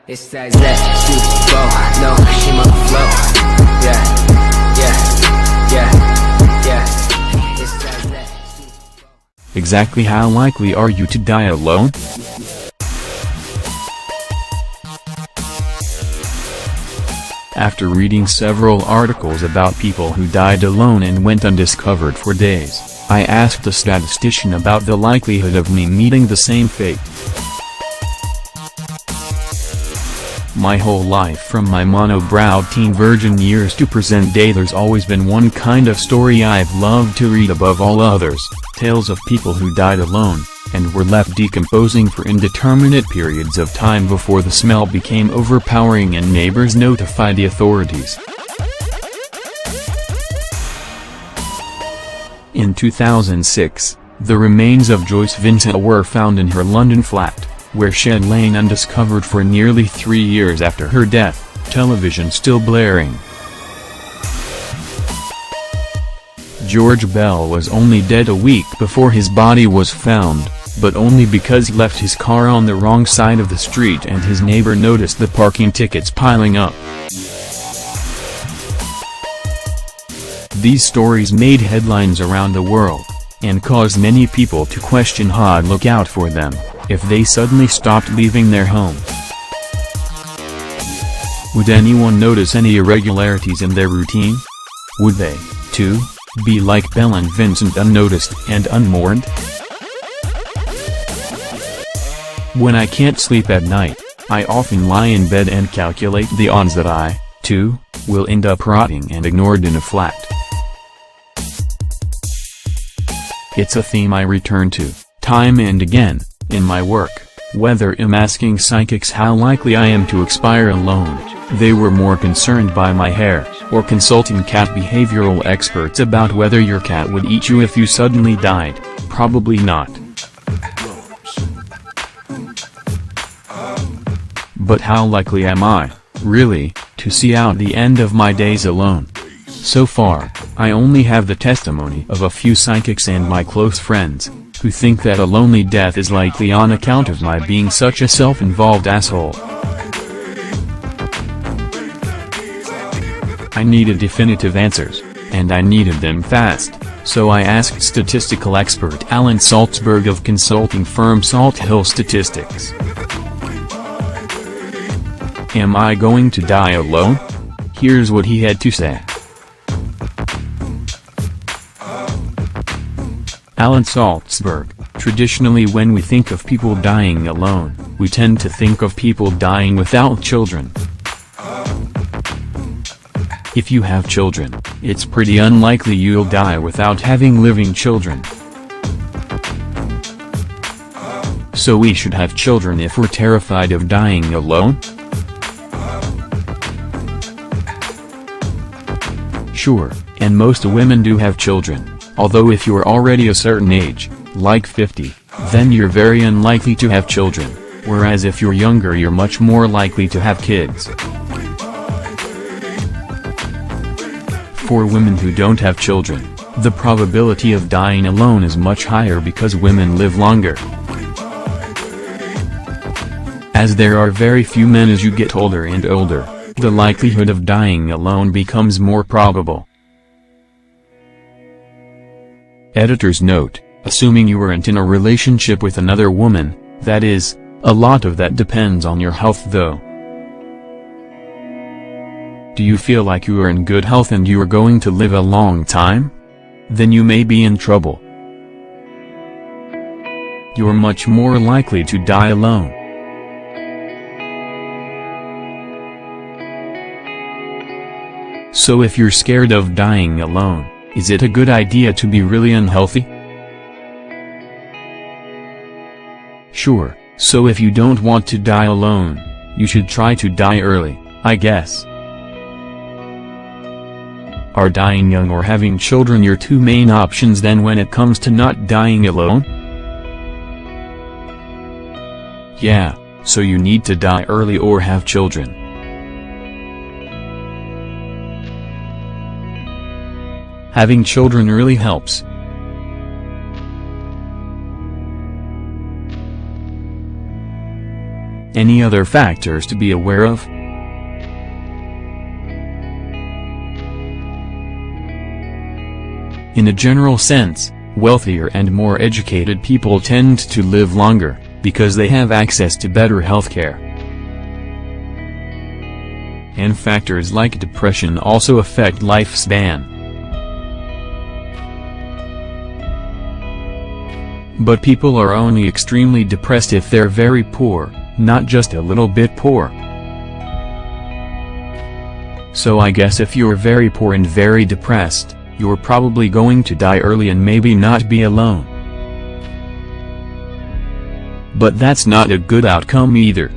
It's that flow, no, she my flow. Yeah, yeah, yeah, yeah. It's that Exactly how likely are you to die alone? After reading several articles about people who died alone and went undiscovered for days, I asked a statistician about the likelihood of me meeting the same fate. My whole life from my mono-browed teen virgin years to present day there's always been one kind of story I've loved to read above all others, tales of people who died alone, and were left decomposing for indeterminate periods of time before the smell became overpowering and neighbors notified the authorities. In 2006, the remains of Joyce Vincent were found in her London flat, where she had lain undiscovered for nearly 3 years after her death, television still blaring. George Bell was only dead a week before his body was found, but only because he left his car on the wrong side of the street and his neighbor noticed the parking tickets piling up. These stories made headlines around the world, and caused many people to question how I'd look out for them if they suddenly stopped leaving their home. Would anyone notice any irregularities in their routine? Would they, too, be like Bell and Vincent, unnoticed and unmourned? When I can't sleep at night, I often lie in bed and calculate the odds that I, too, will end up rotting and ignored in a flat. It's a theme I return to, time and again, in my work. Whether I'm asking psychics how likely I am to expire alone, they were more concerned by my hair, or consulting cat behavioral experts about whether your cat would eat you if you suddenly died, probably not. But how likely am I, really, to see out the end of my days alone? So far, I only have the testimony of a few psychics and my close friends, who think that a lonely death is likely on account of my being such a self-involved asshole. I needed definitive answers, and I needed them fast, so I asked statistical expert Alan Saltzberg of consulting firm Salt Hill Statistics. Am I going to die alone? Here's what he had to say. Alan Saltzberg: traditionally when we think of people dying alone, we tend to think of people dying without children. If you have children, it's pretty unlikely you'll die without having living children. So we should have children if we're terrified of dying alone? Sure, and most women do have children. Although if you're already a certain age, like 50, then you're very unlikely to have children, whereas if you're younger you're much more likely to have kids. For women who don't have children, the probability of dying alone is much higher because women live longer. As there are very few men as you get older and older, the likelihood of dying alone becomes more probable. Editor's note: assuming you aren't in a relationship with another woman, that is, a lot of that depends on your health though. Do you feel like you are in good health and you are going to live a long time? Then you may be in trouble. You're much more likely to die alone. So if you're scared of dying alone, is it a good idea to be really unhealthy? Sure, so if you don't want to die alone, you should try to die early, I guess. Are dying young or having children your two main options then when it comes to not dying alone? Yeah, so you need to die early or have children. Having children really helps. Any other factors to be aware of? In a general sense, wealthier and more educated people tend to live longer, because they have access to better healthcare. And factors like depression also affect lifespan. But people are only extremely depressed if they're very poor, not just a little bit poor. So I guess if you're very poor and very depressed, you're probably going to die early and maybe not be alone. But that's not a good outcome either.